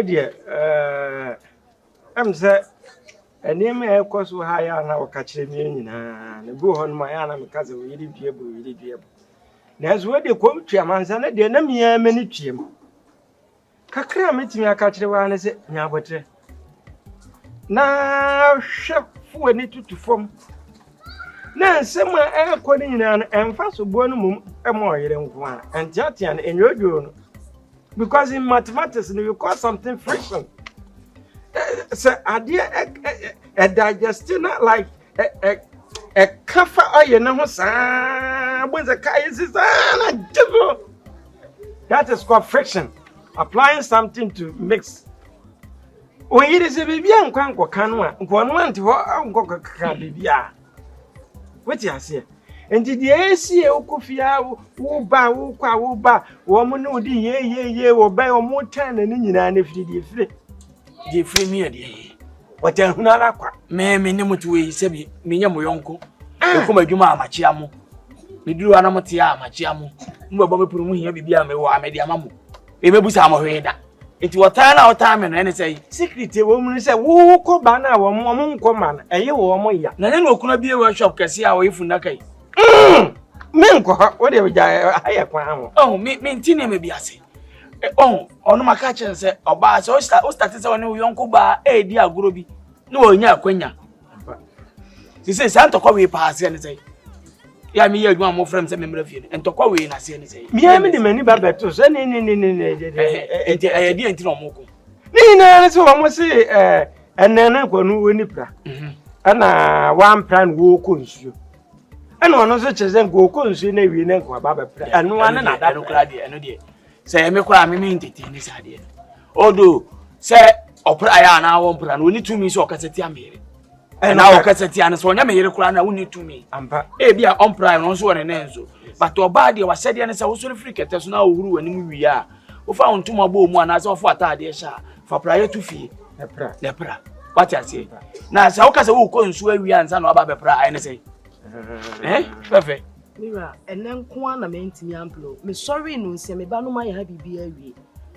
dear, I'm say, and name a course will hire now catch him in and go on my arm because we really be able. There's where they come to a man's and they name me a minute him. Kakra meet me a catch the one is it, Nabatre. Now, chef, for need to form. Now, somewhere according and fast bonum a more than one, and Jatian in your journal. Because in mathematics, you call something friction. So, idea a digestion like a cover or you know, when the car is that is called friction. Applying something to mix. When it is a baby and quanko canwa, one to uncle can what you say? And did the AC Okufia, Uba, woman would ye, or buy or more time than in if you the free me. What a hunalaqua, may minimum to we say, Miniam, uncle. I come a Juma Machiamo. We do anamatia, Machiamo. Nobody put me here, Bibiam, or Mediamamu. We may be some of it. It was time and say, secret woman say, who could ban our woman command, a year or more. Then we could be a workshop, Cassia away from Naki. Menko, whatever I acquire. Oh, maintain may be a say. Oh, on my catcher said, or bars or started on your uncle bar, a dear Groby. No, yeah, Quenya. She says, Santa Cowie pass and say, yeah, me, you want more friends and member of you, and talk away and I say, me, I mean, many babatos, and I didn't know Moko. Nina, so I must say, and then I go no Nipra. And one plan will consume. And one of such as then go consume a winner for Baba, and one another, no dear. Say, I make what I mean to this idea. Although, say, or Priya now won't plan, we need to miss or Cassetiam. And now Cassetian, so I made a crown, I need to me. Eh, be on prime, also an enzo. But to body was said, and I was so freak at us now, who and we are. We found two more boom one as of what I dare for prior to fee. Lepra. What I say. Now, so can who consume we answer about the prior and say, eh, perfect. Mira, and then Kwana meant me ample. Miss sorry, no, semi banuma happy be.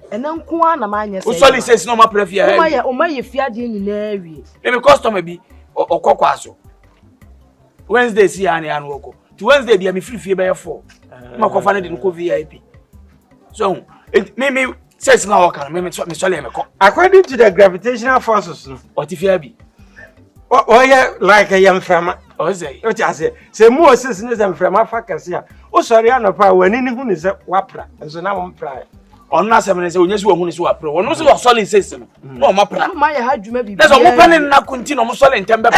And then Kwana mania says no more prefer. Oh, my, if you are in area. Let me custom be or coquasso. Wednesday, see Annie and Woko. To Wednesday, be a free by 4. My coffin didn't go VIP. So, it made me says now, can make me sorry. According to the gravitational forces, what if you be? Oh, yeah, like a young farmer. Oh, say, what I say more citizens than from Africa. Oh, sorry, I know power when anyone is a wapra, and so now I'm proud. On last 7 days, when you were wapra, or no solid system. No, my plan, my had you maybe. There's a opening now continue solid in Temper.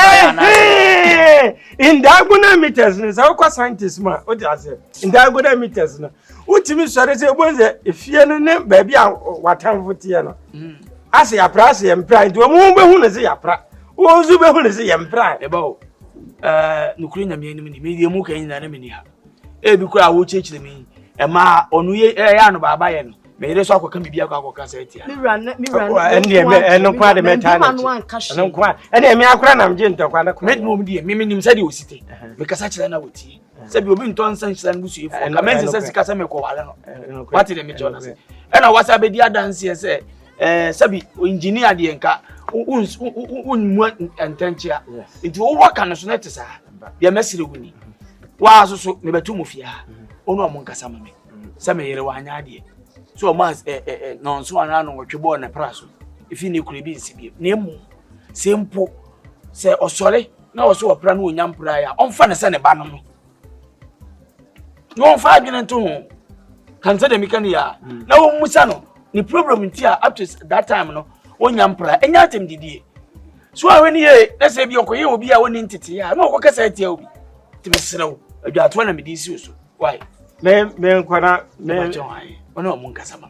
In diagonal meters, and our scientists, what I say, in diagonal meters. What you mean, sorry, if you're no baby, what time for Tiano? I say a price and pride to a woman who is a pra. Oh, Zuba, who is a pride about. Nukrina media muka in the enemy. Because I will change the mean. And ma on we no babayan. May the soccer can be a cassette. And no parliament and quite. And I may have run gentle. Made no dear, Mimim said you city. Because such an out. Said you've been torn sunshine and Lucy and commences as Casameko. What did the major say? And I was a bit dance here, say, Sabi, engineer the enca. Intentia. It will work on a sonnet, sir. They are messy winning. Was so never too mufia. Oh, no, Monka Sammy. Some year one idea. So much non so an what you born a prasso. If you knew could be name simple. Say, oh, sorry. Now, so a plan with young prior. On fun a son a banner. No 5 minutes to home. Consider me can ya. No, Musano. The problem in here up to that time, no. One young prayer, and yet him did. So when you let's say your career will be a one entity. I know what I said to be slow. You are 20 minutes. Why? Men, Quana, men, or no, Moncasama.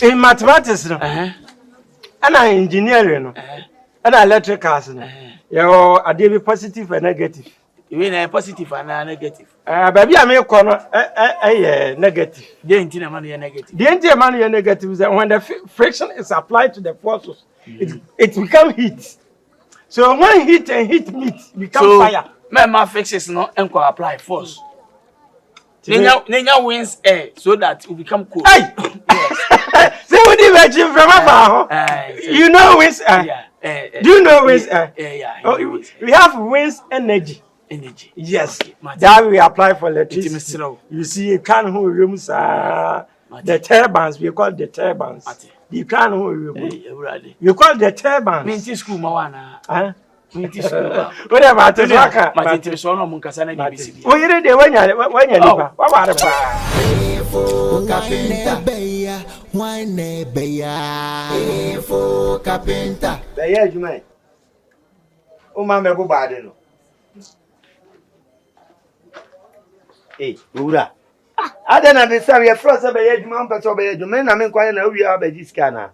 In mathematics, and I engineering, and I electrical. I did positive and negative. You mean a positive and a negative? Baby, I make corner a negative. The entire money negative. The entire money negative is that when the friction is applied to the forces, it becomes heat. So when heat and heat meet, become fire. My fixes no enko apply force. Nenya wins air so that we become cool. Hey! Say what you mentioned from above. You know wins air. Do you know wins air? Yeah. We have wins energy. Yes. That we apply for electricity. You see, you can't hold rooms. The turbines, we call the turbines. You can't hold rooms. You call the turbines. Minty school, Mawana. Minty school. Whatever. Martin, so no Munkasana BBC. Oh, you did when you're what about it? Capenta. Yeah, you may. Oh, Mamma, go bad. Hey, Ura. I don't understand. We are first of a man, but obey the men. I'm inquiring how we are by this scanner.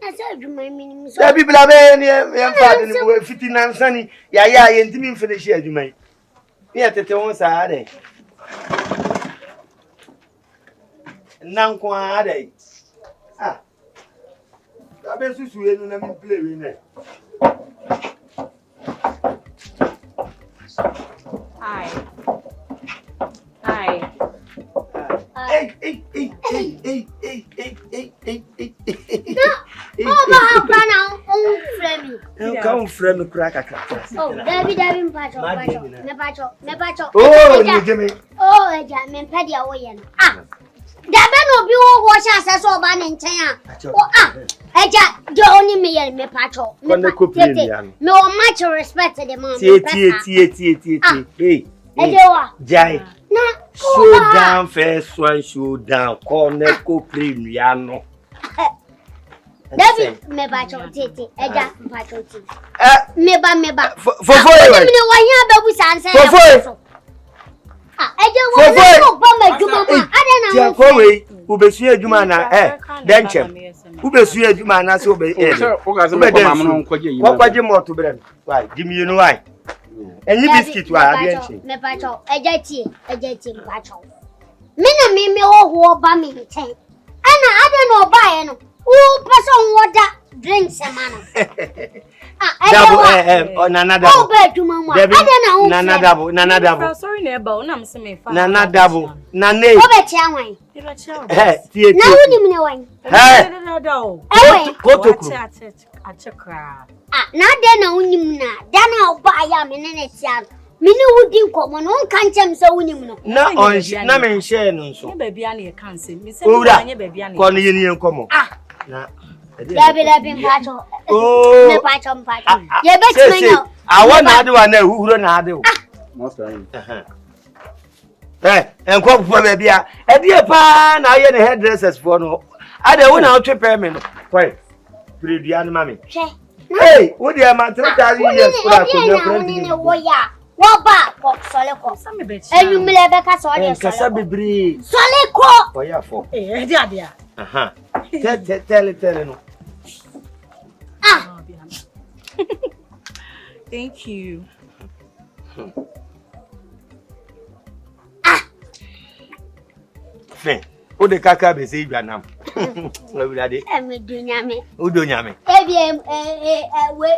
I said, you may mean so. People are very 59 sunny. Yeah, and to me finish here, you may. Yet at once are they. Nanqua they. Ah, I bet you will play with it. Hi. Hey. Come from the cracker. Oh, David, Pacho. Oh, you give me. Oh, I'm Paddy away. Ah, Dabo be wash us as all ban in China. Agya, the only me and me Pacho. No much respect to the mom. Hey, Jai. Show down first one, show down. Corner co premiano. David, me Pacho, Titi, Agya, Pacho. Meba. For Ubesuye Jumana, Denchem. Ubesuye Jumana, so be what more to bring? Why, Jimmy, you know why? And you biscuit, why? Me Pacho, a jetty, Pacho. Mina me, oh, Bammy, and I don't know buy any. Who person water drinks a man? Dabo, Nana Dabo. Nana Dabo. Sorry, neighbor, I'm saying, Nana Dabo. Nana. Now, then, I'll buy him in its yard. Mini would do common, one can't jam so winning. No, on Naman Shannon, so baby, I can't say, Miss Baby, come on. David, Pacho. Oh, Pacho. Yeah, but I want to do one who don't do. And come for baby. A dear pan, I had hairdressers for no. I don't want to prepare me. Quite. Pretty young mammy. Hey, what do you want to tell you? What back, Solico? Some bit. And you may have a Casabi breed. Solico! For your fault. Eh, dear. Tell it. Ah, thank you. Ah, Fin. O de kaka be say gba nam. Emi dunyame. O dunyame. Ebi we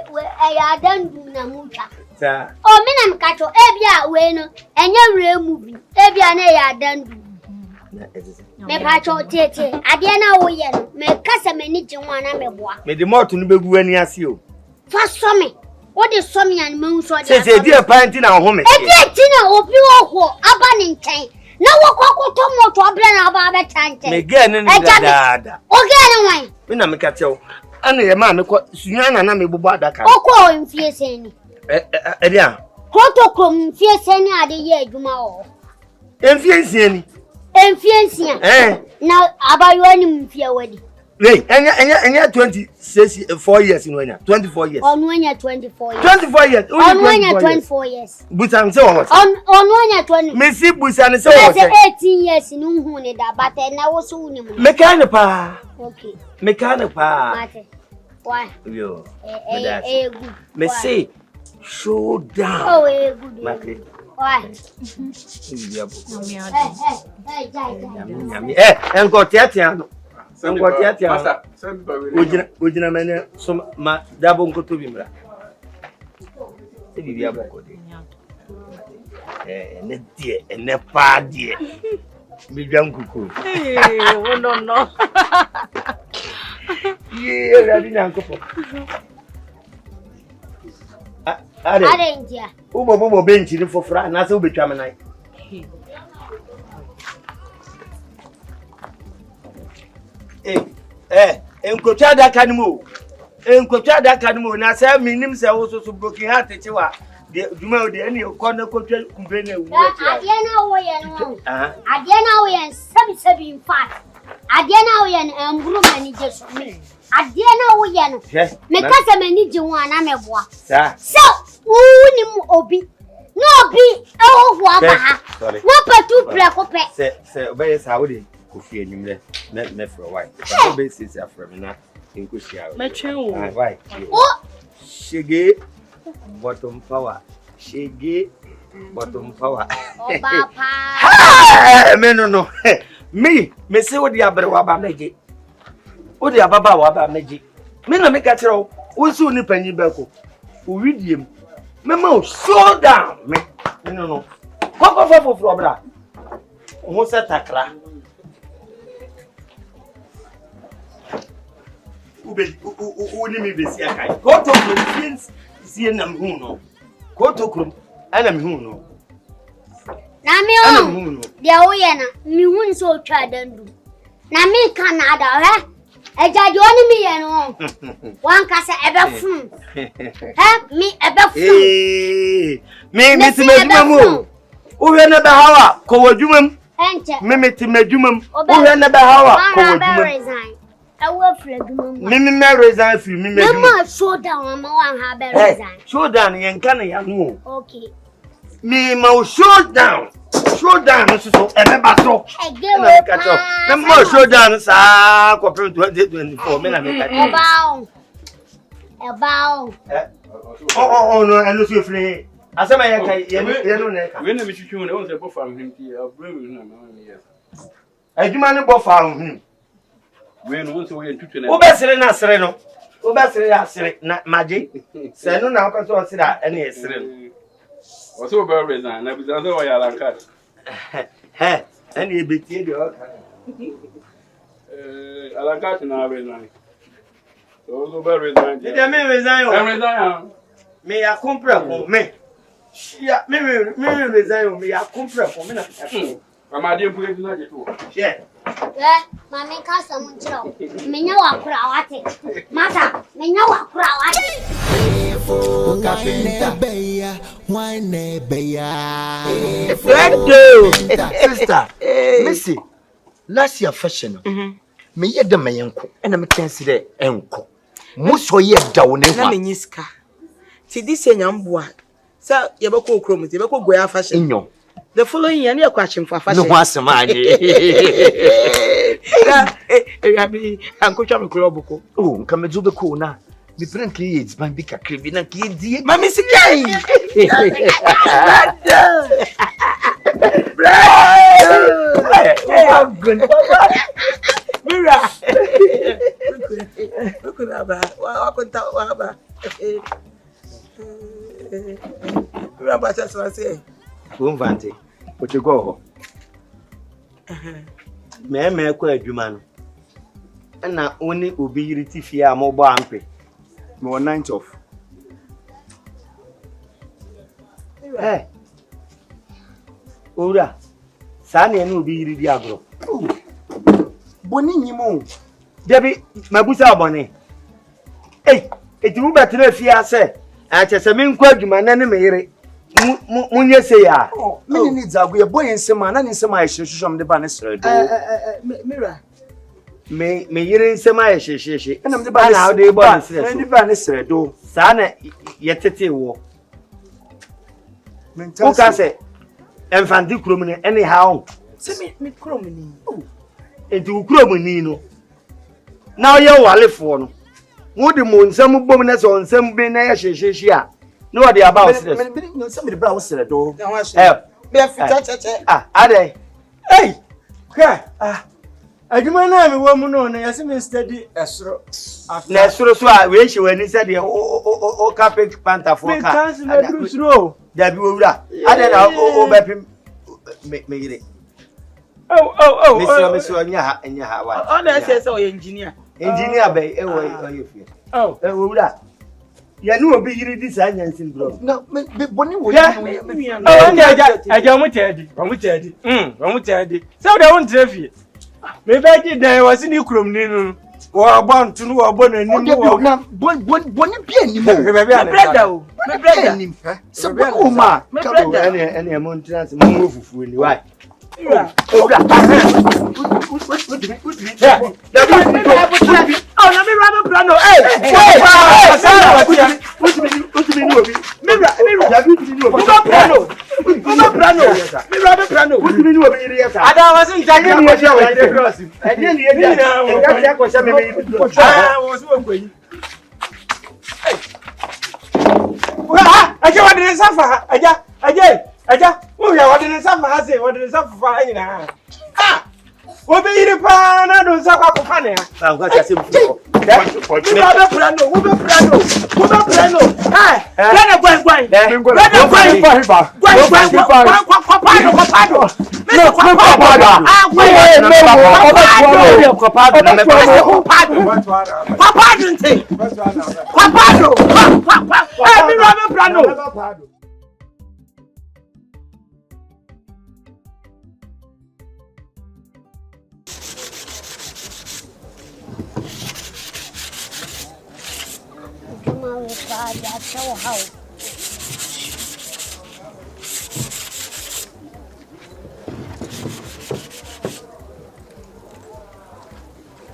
ya dan du na mucha. Sa. O me na mkacho ebi a we no enye wure movie. Ebi a na ya dan du. Me pacho tete. Ade na wo ye no. Me kasa mani je ho na me boa. Me de moto no begu ani ase o. Fa so me. What the so me an me so de. Say dear panty na ho me. Ebi ti na obi wo ho aba ni nchen. Na wakoko to moto abra na aba betante. Me ge ne dada. O ge ne wan. Me na me ka tell. Ana ye ma me ko sunyana na me bobo adaka. Okọ mfie seni. Dia. Protocol mfie seni ade ye adwuma o. Mfie seni. Mfie nsia. Na abayo ni mfie wadi. Wait, enya 4 years in wanya. 24 years. On wanya 24 years. 24 years. On wanya 24 years. Busan say what? On wanya 20. Me see busan say what? 18 years in hu ne da but na wo so uni mu. Mekane pa. Okay. Mekane pa. Mate. Why? Yo. Good. Me say show down. Oh, good. Mate. Why? Enko tiatia no. Enko tiatia. Ojina mene so ma Dabo nkoto bi mra. E bibia boko de. Ne dear, and ne pa dear. Me young cuckoo. Oh, no. Yeah, I didn't uncle. I didn't. Ubo bench in for Fran, as will be Chamanite. Enko chada kanimo. Enko chada kanimo na say minim say wo so broken heart tewa. De duma de any corner kotwa kubene wu. Adie na wo ye no. Adie na wo ye sabi in fact. Adie na wo ye no emburu mani jesu me. Adie na wo ye no. Me kasa mani je hu ana meboa. So wo ni mu obi. No obi e ho hu aba ha. Wo patu preko pe. Se obey sa wo de kofi enimle. Me for why. So be sis afra me na enkosia. Me twen wo. Why? Oh, shege bottom power. Shege bottom power. Oh papa. Me no. Me say what the abrewa ba meje. O de ababa wa ba meje. Me na me ka kire wo. Wo su ni panyi ba ko. O widiem. Me ma show down. Me no. Ko for bra. O se takra. Uni mi besi akai. Go to krum sie na hu no. Go to krum ana mi hu no. Na mi o. Dia wo ye na mi hu nso twa dandu. Na mi Canada he. Eja de oni mi ye no. Wan ka se ebe fun. He mi ebe fun. Me ti meduma mu. Wo hwe na be hawa ko wadwumam. Enche. Me ti medumam. Wo hwe na be hawa ko wadwumam. I will flag me resign for me. Mama, show down, Mama, have a resign. Show down, and can I know? Okay. Me, my show down. Show down, so ever so. The more show down, sir, compared to 2024. About. Oh, no, I lose you free. As I may, you know, when I wish you know the both from him, I'll bring him. I demand a both from him. When once we took to Obesrena Sereno, Obesre Maji, Seno now consider any Sereno. Was over resign, I was under why I like that. Any bit here, I like that in our resign. Those over resign. Did I mean resign? May I comprehend me? Yeah, me resign, may I comprehend me. My dear, put it in the yeah. Mammy Castle, me know a crowd. Mata, me know a crowd. Sister, Missy, last year fashion. Me yet the mayanko, and I'm a chance there, uncle. Most or yet down in the Niska. See this young boy. Sir, you have a cool chrome, you have a go fashion. The following year, you're question for fashion. No, what's the money? Uncle Cham Club. Oh, come to the corner. The friend kids, my big cribby and kid, my Missy Gay. Vante, what you go? Me kwa adwuma no. Na oni obi yiri tifia amobọ ampe. Me 9th of. Ora. Sa na ene obi yiri di agro. Boni nyimo. Debi mabusa abone. Etimu betre fia se. Achese me nkwa adwuma na ne me yiri. Munye say ya. Me need Agya boy nsema na nsema ehwehwehwom de ba ne sere do. Mira. Me yire nsema ehwehwehwe. Enam de ba na how de ba ne sere. Me de ba ne sere do. Sa na yetete wo. Who can say enfandi krom ni anyhow. Se me krom ni. Enti krom ni no. Na ye walefo no. Wo de mo nsam bom na so nsam bi na ehwehwehwe a. No what they about this? No, somebody bra was said do. Be fit Ade. Hey. Okay. Adwuma na me wo mu no na yase me study esoro. Na esoro so a we hye wani said o capic panther for car. Me cancel na dru suro. Da bi owura. don't know. Baby, make it. Oh, Miss Nya, Oh, that's yes, oh, engineer. Engineer Bay, you feel. Oh, that. You know, be you this onion, bro. No, Bonnie would. Agya mo tedi. Mo tedi. So they won't tell you. Maybe I did there was in Ukrum Ninu. Or born to know about a new Bonnie Bien, brother. my brother. So, Oma, any amount of move when you are. What be the pan? I don't say what funny. I'm going to say,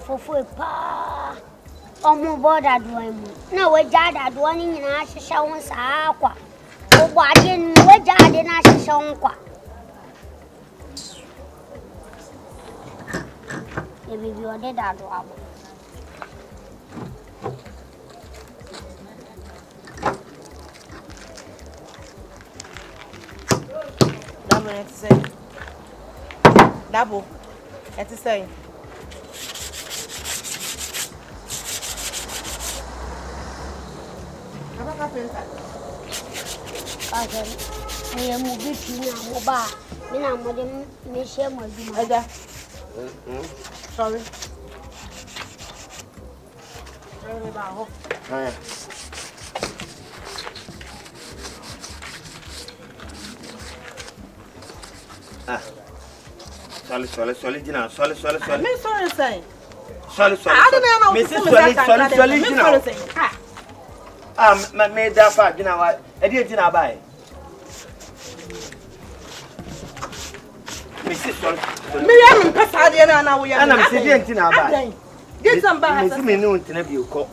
For pa. Omo boda doing. No, we jada doing in a show aqua. Oh, why didn't we jada in a show? If you are dead, I'll do. Dabo, it's the same. I am moving now, Boba. I'm going to Sorry. Sorry, Gina. Sorry. I'm sorry, saying. Sorry. I don't know. Sorry. My maid that far, you know what? I didn't buy. Mrs. Sorry. Miriam, Pasadiana, now we are. And I'm sitting in our buy. Get some bags. Miss me no to you call.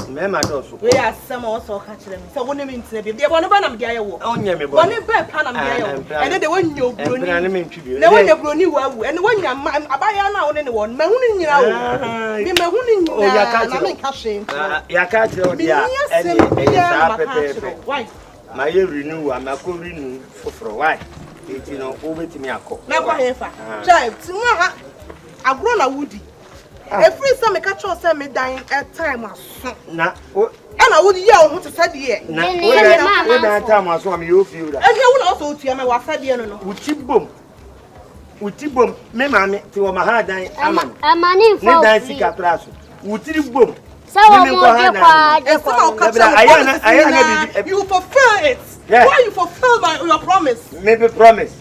Mamma does. We are some also catch them. So when you mean to be, they want to burn them Gaio. Only me, one in bed, Panam Gaio. And then they went you, Bruni tribute. No one you Bruni, and when you're my now and anyone, Mahooning you out. Be Mahooning, oh, you're catching. Why? My renew, I'm a cool renew for a while. It's over to me. I call. Never have child. I've grown a woody. Every summer, catch us and me dying at time. Now, and I would yell what to say, dear. That time I saw me, you feel that. And you will also tell me what I said, Would you boom, me mammy, to my hard dying. I'm in for dancing at last. Would you boom? So I you fulfill it. Why you fulfill your promise? Maybe promise.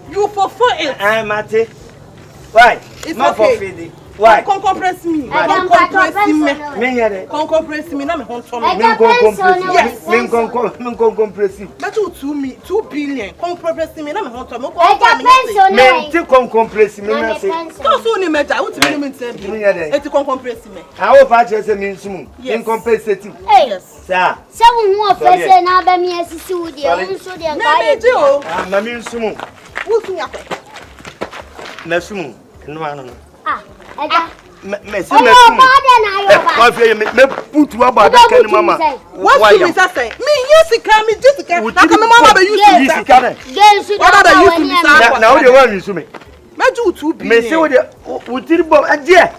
You fulfill it. I'm at it. Why? It's not okay. for why? Come compress me. Me. Compress me. Now me home to me. Yes. Me compress you. That 2 billion. Compress me. Now me home to me. Me to compress me. Me say. So only matter. What do you mean say? It compress me. I will patch you me soon. In compensate. Yes. Sir. Seven more person now be me as you do. So dey me do. Na me soon. Who's me up? Na soon. No. Ah. Agya. Me put you about the mama. What you say? Me use me just can. Like my mama be use it. What are you using now? Now you want me to me. Me do 2 billion. Me say what you did bomb Agya.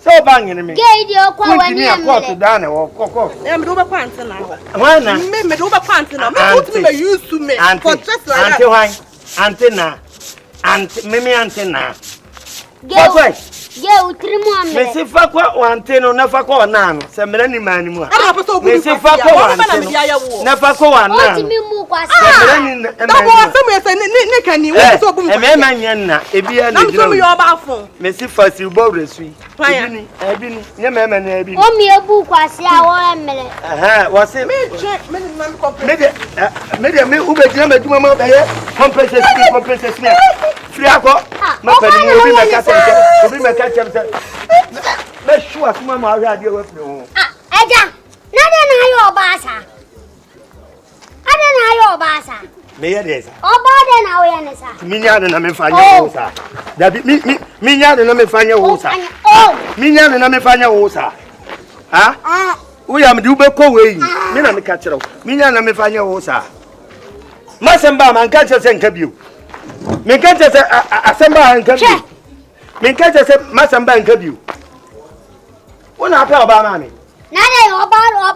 So bang in me. Gay, you call when You you are caught to down or cock. I'm over pants now. Why not? Me over pants now. Me used to me. For just like that. Antenna. Mimi antenna. Gay, Utrimu. Messi Fakwa one ten or never call nan. Some many man. Messi Fakwa never call one nan. Messi first you bow the sweet. Oh, me a book was ya minute. Was it maybe me Uber Jammer do my mother compensates me. Friako, my penny will be my catcher. Let's show us Mamma radio with you. Agya, none of your bassa. I don't know your bassa. May it is. Oh, bother now, Yanessa. Minya and I'm fine. That Minya and I'm fine. Oh, Minya and I'm fine. Ah, we am Dubeko way. Mina the catcher. Minya and I'm fine. Massamba and catchers and cabin. Me catch us a samba and cabin. Me catch us a Massamba and cabin. What about Mammy? Nada, Obano,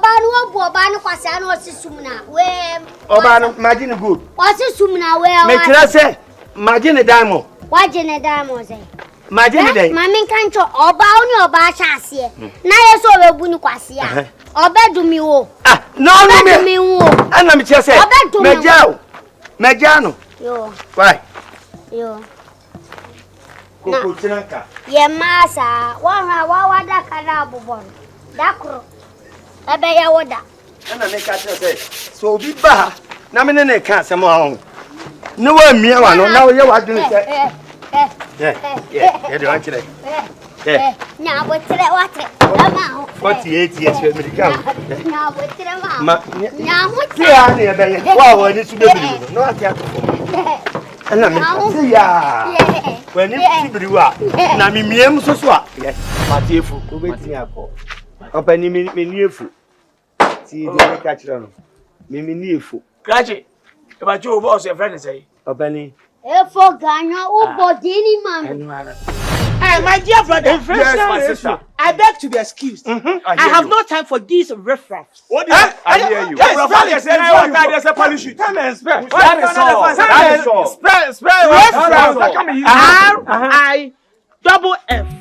Quasano, Sumna, where Obano, imagine good. What's a Sumna, where Make I say, imagine a damo. What in a damo say? Imagine a day. Mammy can't or bound your bashas here. Now saw a Bunuquasia. Or bed to me. Ah, no, me. And I'm just saying, Majano. Yo, Why? yo. Kukuchinaka. Ye massa, one that carabon. Dacro. I bet ya woda. And I make catch say, so be bad. Namine can't some more. No one me one, now you are doing it. Yeah, you want to. Yeah. Now, what's that? 48 years with me come. Now, what's that? Now, what's the wow, I need to be no, I can't. And I'm ya. When you are, Nami Miem so swap. Yes, Matifu, who wait me up. Open me near food. See the catcher. Mimi near food. Cratchy. About your boss, your friend say. Opening. For Ghana, oh, body, man. My dear brother, Yes, my sister. I beg to be excused. I have no time for these riffraffs. What do you I hear you? Yes, a polish. Come and spell. That is all. Spell. R-I-F-F.